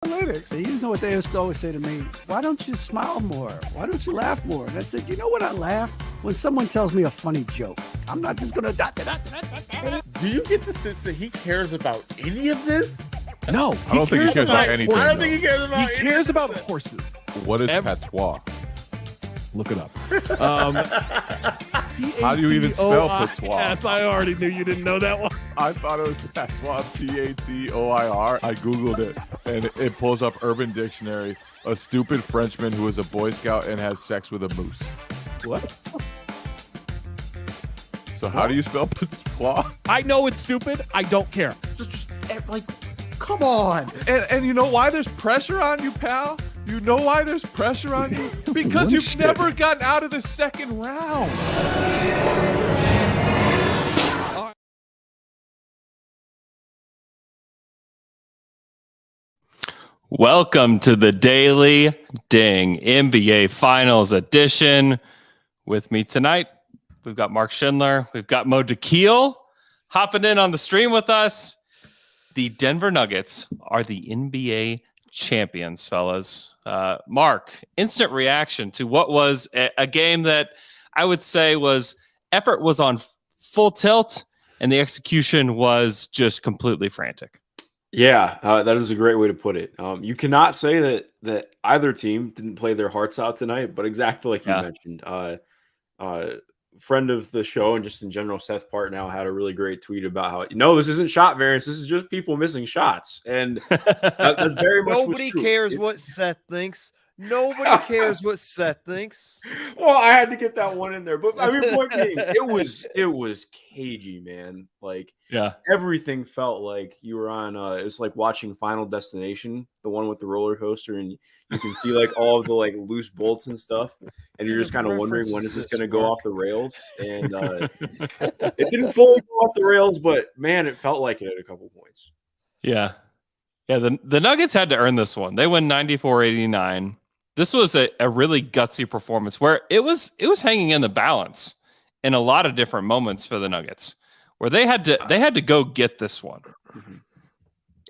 Analytics. And you know what they used to always say to me? Why don't you smile more? Why don't you laugh more? And I said, you know what? I laugh when someone tells me a funny joke. I'm not just going to. Do you get the sense that he cares about any of this? No, I don't think he cares about anything. I don't think he cares about. He cares about horses. What is patois? Look it up. How do you even spell patois? Yes, I already knew you didn't know that one. I thought it was patois, P-A-T-O-I-R. I Googled it, and it pulls up Urban Dictionary. A stupid Frenchman who is a Boy Scout and has sex with a moose. What? So how do you spell patois? I know it's stupid. I don't care. Like, come on. And you know why there's pressure on you, pal? You know why there's pressure on you? Because you've never gotten out of the second round. Welcome to the Daily Ding NBA Finals Edition. With me tonight, we've got Mark Schindler. We've got Mo Dakhil hopping in on the stream with us. The Denver Nuggets are the NBA champions, fellas. Mark, instant reaction to what was a game that I would say effort was on full tilt and the execution was just completely frantic. Yeah, that is a great way to put it. You cannot say that either team didn't play their hearts out tonight, but exactly like you mentioned, friend of the show and just in general, Seth Partnow had a really great tweet about how, this isn't shot variance. This is just people missing shots. And that's very much Nobody cares what Seth thinks. Nobody cares what Seth thinks. Well, I had to get that one in there. But I mean, point being, it was cagey, man. Like, everything felt like you were on it was like watching Final Destination, the one with the roller coaster, and you can see like all of the like loose bolts and stuff, and you're just kind of wondering when is this going to go off the rails. And it didn't fully go off the rails, but man, it felt like it at a couple points. Yeah. The Nuggets had to earn this one. They win 94-89. This was a really gutsy performance where it was hanging in the balance in a lot of different moments for the Nuggets, where they had to go get this one.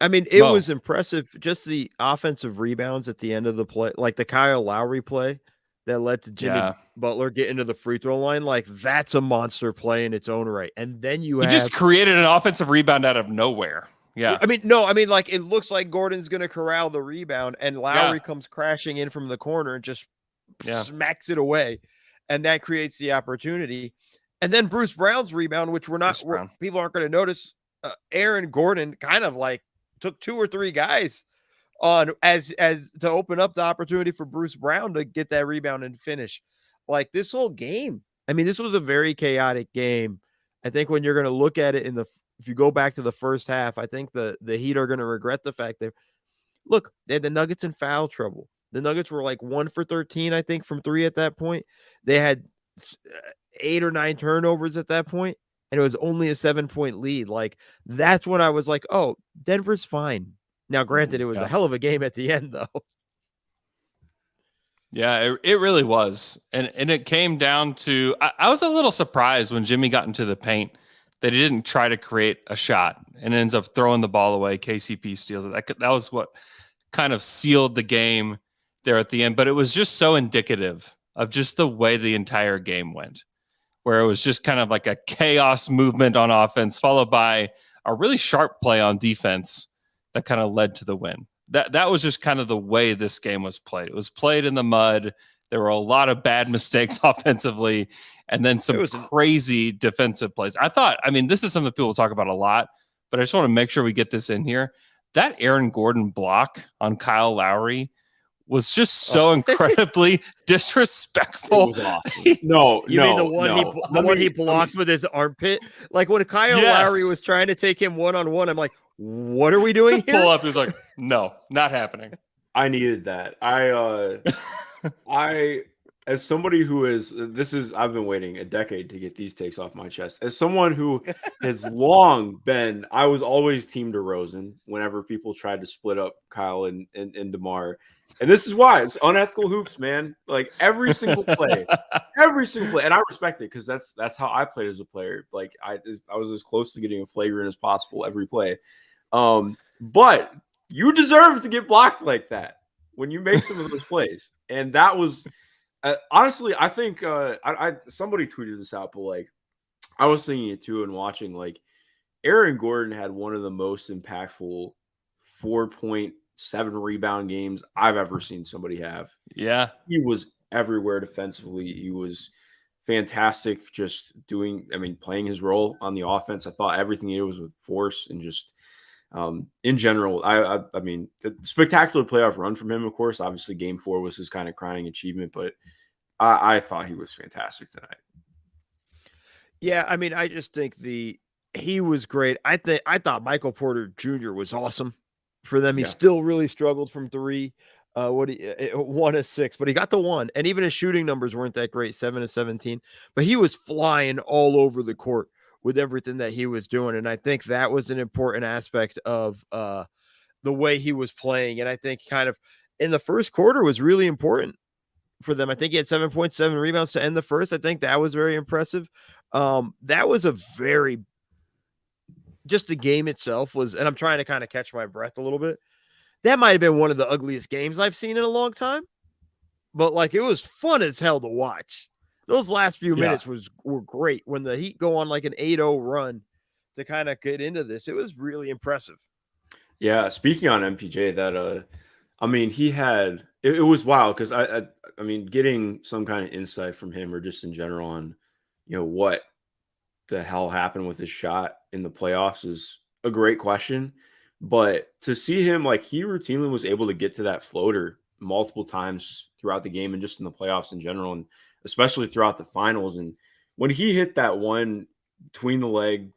I mean, it was impressive. Just the offensive rebounds at the end of the play, like the Kyle Lowry play that led to Jimmy Butler get into the free throw line. Like, that's a monster play in its own right. And then he just created an offensive rebound out of nowhere. Yeah. I mean, like it looks like Gordon's going to corral the rebound and Lowry comes crashing in from the corner and just smacks it away. And that creates the opportunity. And then Bruce Brown's rebound, which people aren't going to notice. Aaron Gordon kind of like took two or three guys on as to open up the opportunity for Bruce Brown to get that rebound and finish. Like this whole game. I mean, this was a very chaotic game. I think when you're going to look at it if you go back to the first half, I think the Heat are going to regret the fact that, look, they had the Nuggets in foul trouble. The Nuggets were like 1 for 13, I think, from 3 at that point. They had 8 or 9 turnovers at that point, and it was only a 7-point lead. Like, that's when I was like, oh, Denver's fine. Now, granted, it was a hell of a game at the end, though. Yeah, it really was. And it came down to, I was a little surprised when Jimmy got into the paint that he didn't try to create a shot and ends up throwing the ball away. KCP steals it. That was what kind of sealed the game there at the end. But it was just so indicative of just the way the entire game went, where it was just kind of like a chaos movement on offense, followed by a really sharp play on defense that kind of led to the win. That was just kind of the way this game was played. It was played in the mud. There were a lot of bad mistakes offensively, and then some crazy defensive plays. This is something people talk about a lot, but I just want to make sure we get this in here. That Aaron Gordon block on Kyle Lowry was just so incredibly disrespectful. It was awesome. No, you mean the one he blocked with his armpit? Like when Kyle Lowry was trying to take him one-on-one, I'm like, what are we doing here? Pull up. He was like, no, not happening. I needed that. I as somebody who I've been waiting a decade to get these takes off my chest. As someone who has long been, I was always Team DeRozan whenever people tried to split up Kyle and DeMar. And this is why it's unethical hoops, man. Like every single play, and I respect it because that's how I played as a player. Like I was as close to getting a flagrant as possible every play. But you deserve to get blocked like that when you make some of those plays. And that was honestly, I think somebody tweeted this out, but like I was thinking it too and watching, like Aaron Gordon had one of the most impactful 4.7 rebound games I've ever seen somebody have. Yeah. He was everywhere defensively. He was fantastic just playing his role on the offense. I thought everything he did was with force and just in general, I mean, the spectacular playoff run from him, of course. Obviously, Game 4 was his kind of crowning achievement, but I thought he was fantastic tonight. Yeah, I mean, I just think he was great. I thought Michael Porter Jr. was awesome for them. He still really struggled from 3. 1 of 6, but he got the 1, and even his shooting numbers weren't that great, 7 of 17. But he was flying all over the court with everything that he was doing, and I think that was an important aspect of the way he was playing. And I think kind of in the first quarter was really important for them. I think he had 7.7 rebounds to end the first. I think that was very impressive. That was just the game itself was, and I'm trying to kind of catch my breath a little bit. That might have been one of the ugliest games I've seen in a long time, but like it was fun as hell to watch. Those last few minutes were great when the Heat go on like an 8-0 run to kind of get into this. It was really impressive. Yeah, speaking on MPJ, that I mean, he had it was wild because I mean, getting some kind of insight from him or just in general on what the hell happened with his shot in the playoffs is a great question. But to see him, like, he routinely was able to get to that floater multiple times throughout the game and just in the playoffs in general, and especially throughout the finals. And when he hit that one between the leg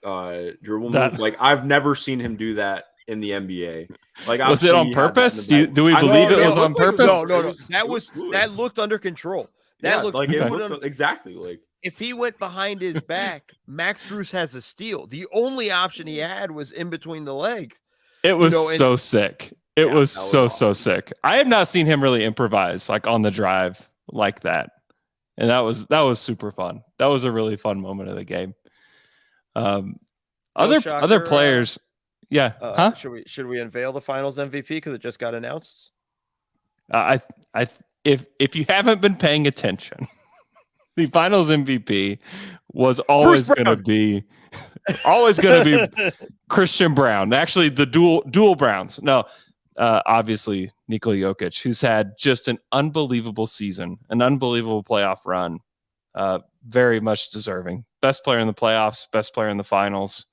dribble move, like, I've never seen him do that in the NBA. Like, was it on purpose? Do we believe it was on purpose? No. That looked under control. That looked like it looked exactly like. If he went behind his back, Max Strus has a steal. The only option he had was in between the legs. It was so sick. It was so sick. I have not seen him really improvise like on the drive like that. And that was super fun. That was a really fun moment of the game. Other players. Should we unveil the finals MVP because it just got announced? If you haven't been paying attention, the finals MVP was always going to be Christian Brown. Actually, the dual Browns. No, obviously Nikola Jokic, who's had just an unbelievable season, an unbelievable playoff run. Very much deserving. Best player in the playoffs, best player in the finals.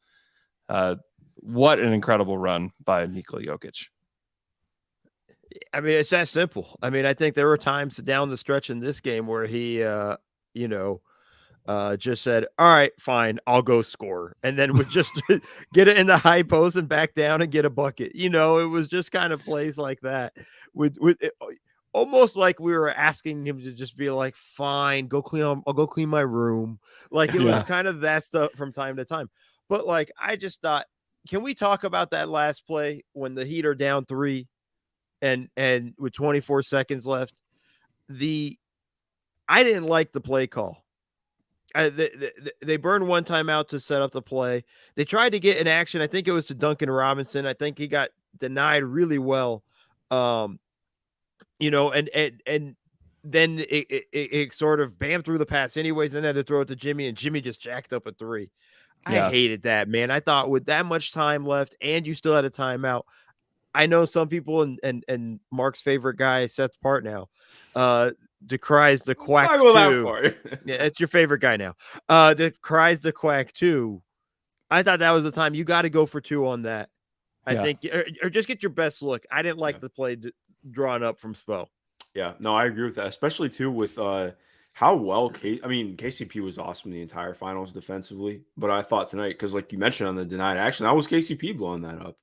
What an incredible run by Nikola Jokic. I mean, it's that simple. I mean, I think there were times down the stretch in this game where he just said, all right, fine, I'll go score. And then would just get it in the high post and back down and get a bucket. It was just kind of plays like that with almost like we were asking him to just be like, fine, I'll go clean my room. Like it was kind of that stuff from time to time. But like, I just thought, can we talk about that last play when the Heat are down 3 and with 24 seconds left? I didn't like the play call. They burned one timeout to set up the play. They tried to get an action. I think it was to Duncan Robinson. I think he got denied really well. And then it sort of bam through the pass anyways, and then had to throw it to Jimmy, and Jimmy just jacked up a 3. I hated that, man. I thought with that much time left and you still had a timeout, I know some people and Mark's favorite guy, Seth Partnow, decries the quack too. Yeah, it's your favorite guy now. Decries the quack too. I thought that was the time you got to go for 2 on that. I think, or just get your best look. I didn't like the play drawn up from Spo. Yeah, no, I agree with that, especially too with how well KCP was awesome the entire finals defensively, but I thought tonight, because like you mentioned on the denied action, that was KCP blowing that up.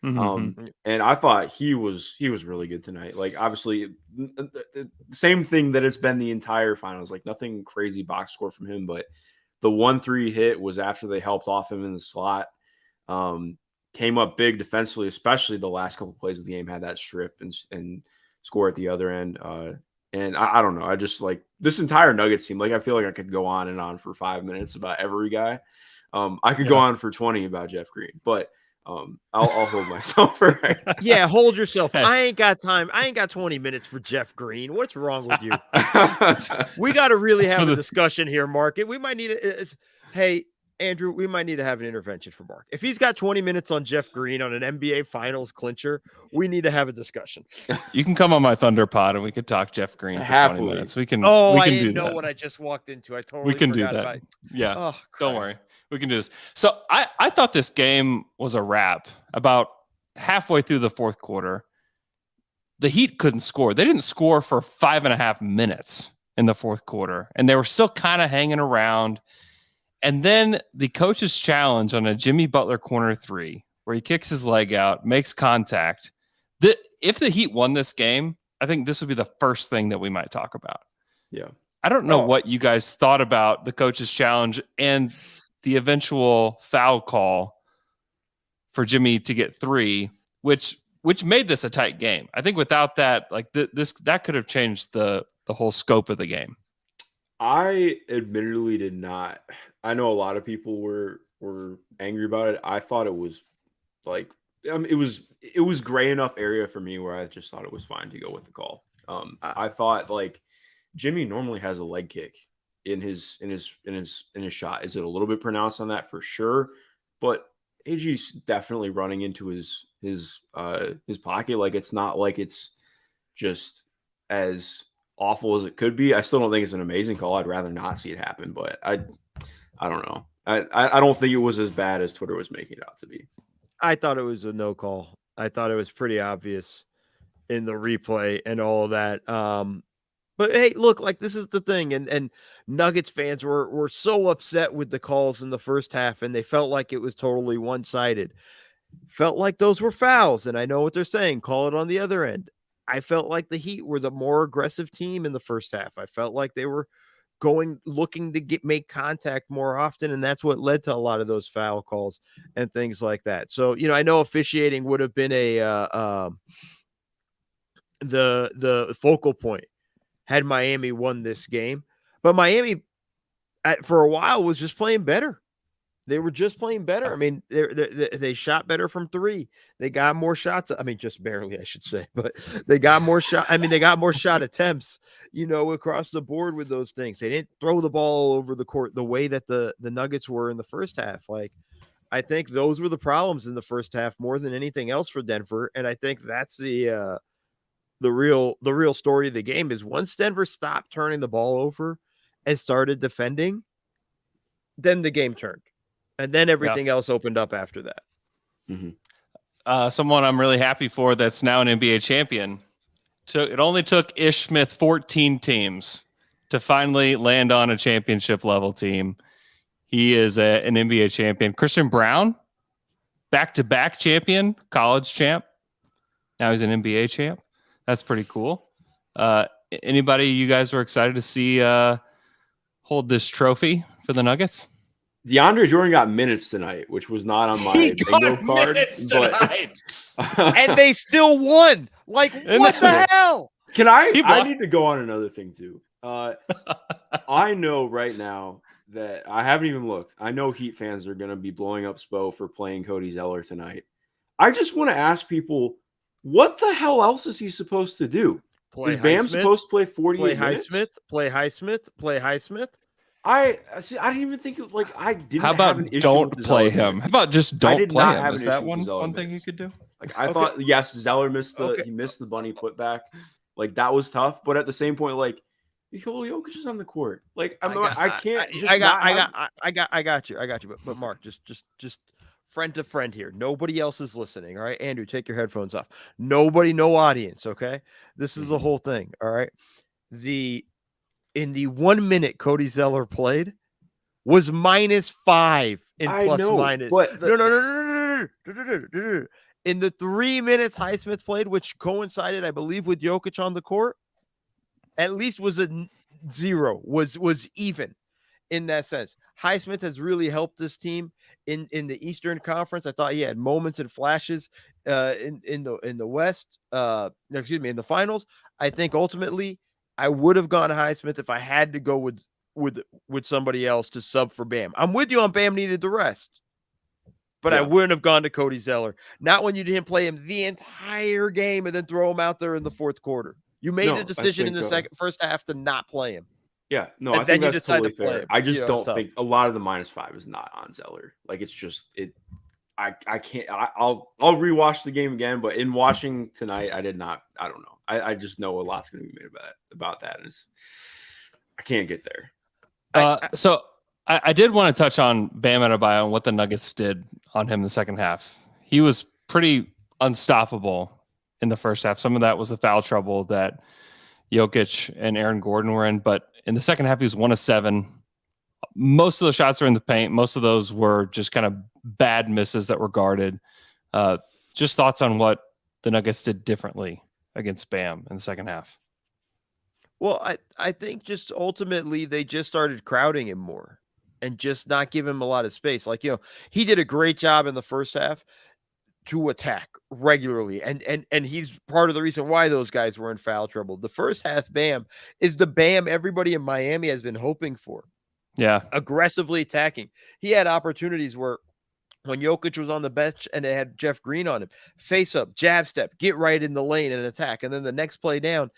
Mm-hmm. And I thought he was really good tonight. Like, obviously the same thing that it's been the entire finals, like nothing crazy box score from him, but the 1-3 hit was after they helped off him in the slot. Came up big defensively, especially the last couple plays of the game, had that strip and score at the other end. And I don't know. I just like this entire Nuggets team. Like, I feel like I could go on and on for 5 minutes about every guy. I could go on for 20 about Jeff Green, but I'll hold myself for right now. Yeah, hold yourself. I ain't got time. I ain't got 20 minutes for Jeff Green. What's wrong with you? We got to really have a discussion here, Mark. We might need it. Hey, Andrew, we might need to have an intervention for Mark. If he's got 20 minutes on Jeff Green on an NBA Finals clincher, we need to have a discussion. You can come on my Thunder Pod and we could talk Jeff Green for 20 minutes. We can. Oh, we I can didn't do know that. what I just walked into. I totally we can forgot do that. about it. Yeah. Oh, don't worry. We can do this. So I thought this game was a wrap about halfway through the fourth quarter. The Heat couldn't score. They didn't score for 5.5 minutes in the fourth quarter, and they were still kind of hanging around. And then the coach's challenge on a Jimmy Butler corner three, where he kicks his leg out, makes contact. If the Heat won this game, I think this would be the first thing that we might talk about. Yeah. I don't know what you guys thought about the coach's challenge and the eventual foul call for Jimmy to get 3, which made this a tight game. I think without that, like that could have changed the whole scope of the game. I admittedly did not. I know a lot of people were angry about it. I thought it was like it was gray enough area for me where I just thought it was fine to go with the call. I thought like Jimmy normally has a leg kick in his shot. Is it a little bit pronounced on that? For sure, but AG's definitely running into his pocket. Like it's not like it's just as awful as it could be. I still don't think it's an amazing call. I'd rather not see it happen, but I don't know. I don't think it was as bad as Twitter was making it out to be. I thought it was a no call. I thought it was pretty obvious in the replay and all of that. But hey, look, like this is the thing, and Nuggets fans were so upset with the calls in the first half, and they felt like it was totally one-sided. Felt like those were fouls, and I know what they're saying. Call it on the other end. I felt like the Heat were the more aggressive team in the first half. I felt like they were looking to make contact more often, and that's what led to a lot of those foul calls and things like that. So, I know officiating would have been the focal point had Miami won this game, but Miami for a while was just playing better. They were just playing better. I mean, they shot better from 3. They got more shots. I mean, just barely, I should say, but they got more shot. I mean, they got more shot attempts, across the board with those things. They didn't throw the ball all over the court the way that the Nuggets were in the first half. Like, I think those were the problems in the first half more than anything else for Denver. And I think that's the real story of the game is once Denver stopped turning the ball over and started defending, then the game turned. And then everything else opened up after that. Mm-hmm. Someone I'm really happy for that's now an NBA champion. It only took Ish Smith 14 teams to finally land on a championship level team. He is an NBA champion. Christian Brown, back-to-back champion, college champ. Now he's an NBA champ. That's pretty cool. Anybody you guys were excited to see hold this trophy for the Nuggets? DeAndre Jordan got minutes tonight, which was not on my bingo card. And they still won. Like, what the hell? I need to go on another thing too. I know right now that I haven't even looked. I know Heat fans are going to be blowing up Spo for playing Cody Zeller tonight. I just want to ask people, what the hell else is he supposed to do? Is Bam supposed to play 48 minutes? Play Highsmith. I didn't even think it like I didn't. How about have an issue don't with play Zeller him? How about just don't play him? Is that one Zeller thing you could do? Like I thought, yes, Zeller missed he missed the bunny putback. Like that was tough, but at the same point, like Jokic is on the court. Like I got you. But Mark, just friend to friend here. Nobody else is listening. All right, Andrew, take your headphones off. No audience. Okay, this is the whole thing. All right, in the 1 minute Cody Zeller played was -5 in minus. No. In the 3 minutes Highsmith played, which coincided, I believe, with Jokic on the court, at least was a 0, was even in that sense. Highsmith has really helped this team in the Eastern Conference. I thought he had moments and flashes in the West. In the finals. I think ultimately I would have gone Highsmith if I had to go with somebody else to sub for Bam. I'm with you on Bam needed the rest. but I wouldn't have gone to Cody Zeller. Not when you didn't play him the entire game and then throw him out there in the fourth quarter. You made the decision in the first half to not play him. Yeah, no, and I think that's totally to fair. I just don't think a lot of the -5 is not on Zeller. Like it's just I can't. I'll rewatch the game again, but in watching tonight, I did not. I don't know. I just know a lot's going to be made about that. And I can't get there. So I did want to touch on Bam Adebayo and what the Nuggets did on him in the second half. He was pretty unstoppable in the first half. Some of that was the foul trouble that Jokic and Aaron Gordon were in, but in the second half, he was 1 of 7. Most of the shots were in the paint. Most of those were just kind of bad misses that were guarded. Just thoughts on what the Nuggets did differently against Bam in the second half. Well, I think just ultimately they just started crowding him more and just not giving him a lot of space. Like, he did a great job in the first half to attack regularly. And he's part of the reason why those guys were in foul trouble. The first half Bam is the Bam everybody in Miami has been hoping for. Yeah. Aggressively attacking. He had opportunities where when Jokic was on the bench and they had Jeff Green on him, face up, jab step, get right in the lane and attack. And then the next play down,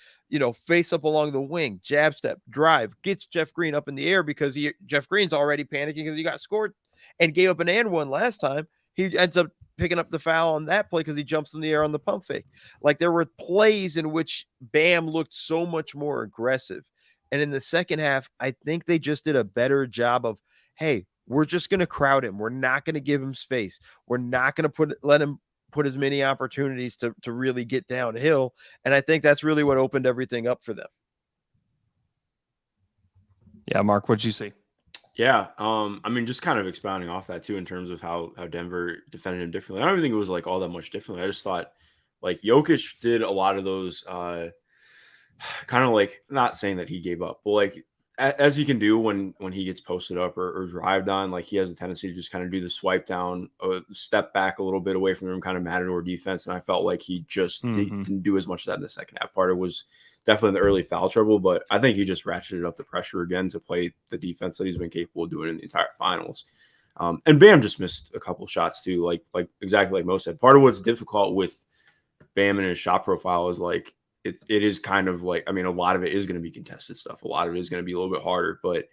face up along the wing, jab step, drive, gets Jeff Green up in the air because Jeff Green's already panicking because he got scored and gave up an and one last time. He ends up picking up the foul on that play because he jumps in the air on the pump fake. Like there were plays in which Bam looked so much more aggressive. And in the second half, I think they just did a better job of, hey, we're just going to crowd him. We're not going to give him space. We're not going to let him put as many opportunities to really get downhill. And I think that's really what opened everything up for them. Yeah, Mark, what'd you see? Yeah, I mean, just kind of expounding off that too in terms of how Denver defended him differently. I don't even think it was like all that much differently. I just thought like Jokic did a lot of those kind of like, not saying that he gave up, but like as he can do when he gets posted up or drived on, like he has a tendency to just kind of do the swipe down, step back a little bit away from him, kind of matador defense. And I felt like he just didn't do as much of that in the second half. Part of it was definitely the early foul trouble, but I think he just ratcheted up the pressure again to play the defense that he's been capable of doing in the entire finals. And Bam just missed a couple shots too, like exactly like Mo said. Part of what's difficult with Bam and his shot profile is like, it is kind of like, I mean, a lot of it is going to be contested stuff. A lot of it is going to be a little bit harder, but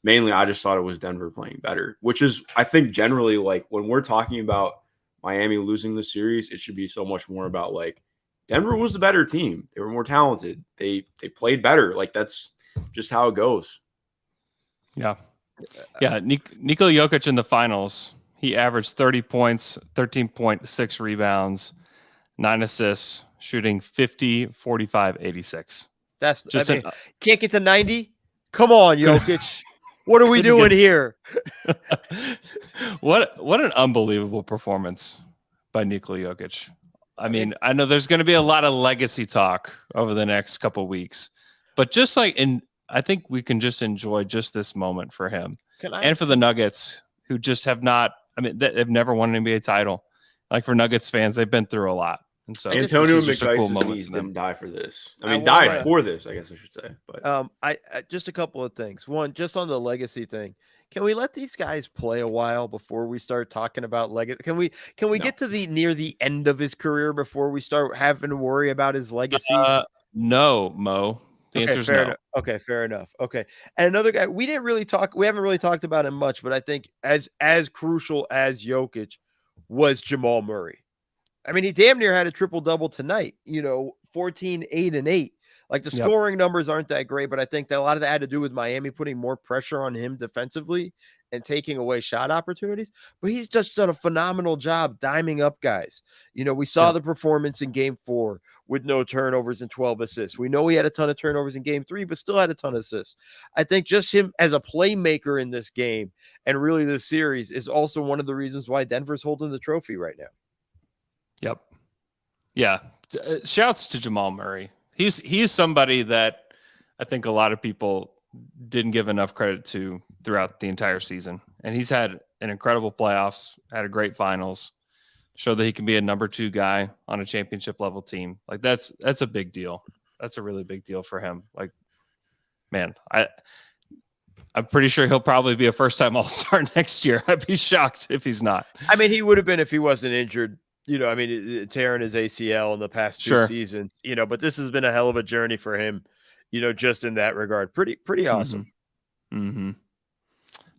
mainly I just thought it was Denver playing better, which is, I think generally like when we're talking about Miami losing the series, it should be so much more about like Denver was the better team. They were more talented. They played better. Like that's just how it goes. Yeah. Yeah. Nikola Jokic in the finals, he averaged 30 points, 13.6 rebounds, 9 assists, shooting 50, 45, 86. That's just can't get to 90. Come on, Jokic. What are we doing here? What an unbelievable performance by Nikola Jokic. I mean, I know there's going to be a lot of legacy talk over the next couple of weeks, but just like I think we can just enjoy just this moment for him and for the Nuggets who just have not. I mean, they've never won an NBA title. Like for Nuggets fans, they've been through a lot. And so Antonio McDyess' knees didn't die for this. I mean, died for this, I guess I should say. But I just a couple of things. One, just on the legacy thing. Can we let these guys play a while before we start talking about legacy? Can we get to near the end of his career before we start having to worry about his legacy? No, Mo. The answer is no. Enough. Okay, fair enough. Okay. And another guy, we haven't really talked about him much, but I think as crucial as Jokic was Jamal Murray. I mean, he damn near had a triple-double tonight, 14, 8, and 8. Like the scoring numbers aren't that great, but I think that a lot of that had to do with Miami putting more pressure on him defensively and taking away shot opportunities. But he's just done a phenomenal job diming up guys. We saw the performance in game 4 with no turnovers and 12 assists. We know he had a ton of turnovers in game 3, but still had a ton of assists. I think just him as a playmaker in this game and really this series is also one of the reasons why Denver's holding the trophy right now. Yep. Yeah. Shouts to Jamal Murray. He's somebody that I think a lot of people didn't give enough credit to throughout the entire season. And he's had an incredible playoffs, had a great finals, showed that he can be a number 2 guy on a championship level team. Like that's a big deal. That's a really big deal for him. Like, man, I'm pretty sure he'll probably be a first-time All-Star next year. I'd be shocked if he's not. I mean, he would have been if he wasn't injured. Tearing his ACL in the past 2 seasons. But this has been a hell of a journey for him. Just in that regard, pretty awesome. Mm-hmm.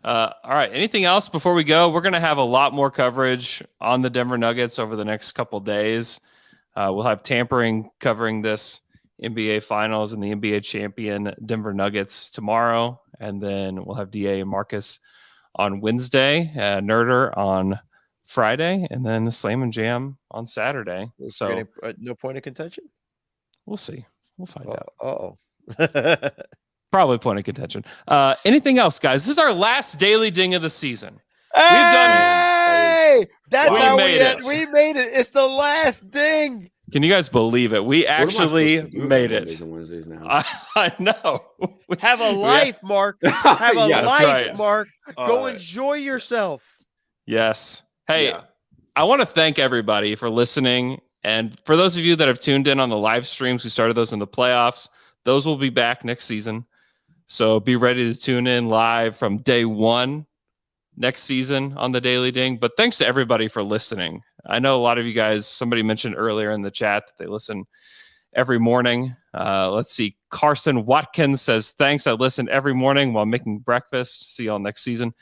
All right. Anything else before we go? We're going to have a lot more coverage on the Denver Nuggets over the next couple days. We'll have Tampering covering this NBA Finals and the NBA champion Denver Nuggets tomorrow. And then we'll have DA and Marcus on Wednesday, Nerder on Friday, and then the Slam and Jam on Saturday. So no point of contention? We'll see. We'll find out. Oh. Probably point of contention. Anything else, guys? This is our last Daily Ding of the season. Hey! That's we how made it. We made it. It's the last ding. Can you guys believe it? We actually made it. Wednesdays now? I know. Have a life, Mark. Have a life, right. Mark. Go enjoy yourself. Yes. Hey, I want to thank everybody for listening. And for those of you that have tuned in on the live streams, we started those in the playoffs. Those will be back next season. So be ready to tune in live from day one next season on the Daily Ding. But thanks to everybody for listening. I know a lot of you guys, somebody mentioned earlier in the chat that they listen every morning. Let's see. Carson Watkins says, thanks. I listen every morning while making breakfast. See y'all next season.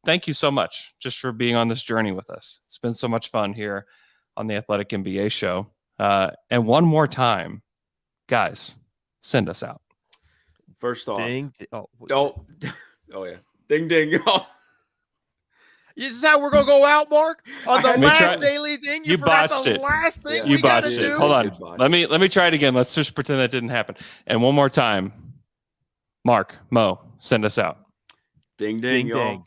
Thank you so much just for being on this journey with us. It's been so much fun here on the Athletic NBA show. And one more time, guys, send us out. First off, ding. Oh yeah. Ding, ding. Oh. This is how we're going to go out, Mark? On the last Daily Ding? You botched the it. Last thing you botched it. Hold on. Let me try it again. Let's just pretend that didn't happen. And one more time, Mark, Mo, send us out. Ding, ding, ding, ding.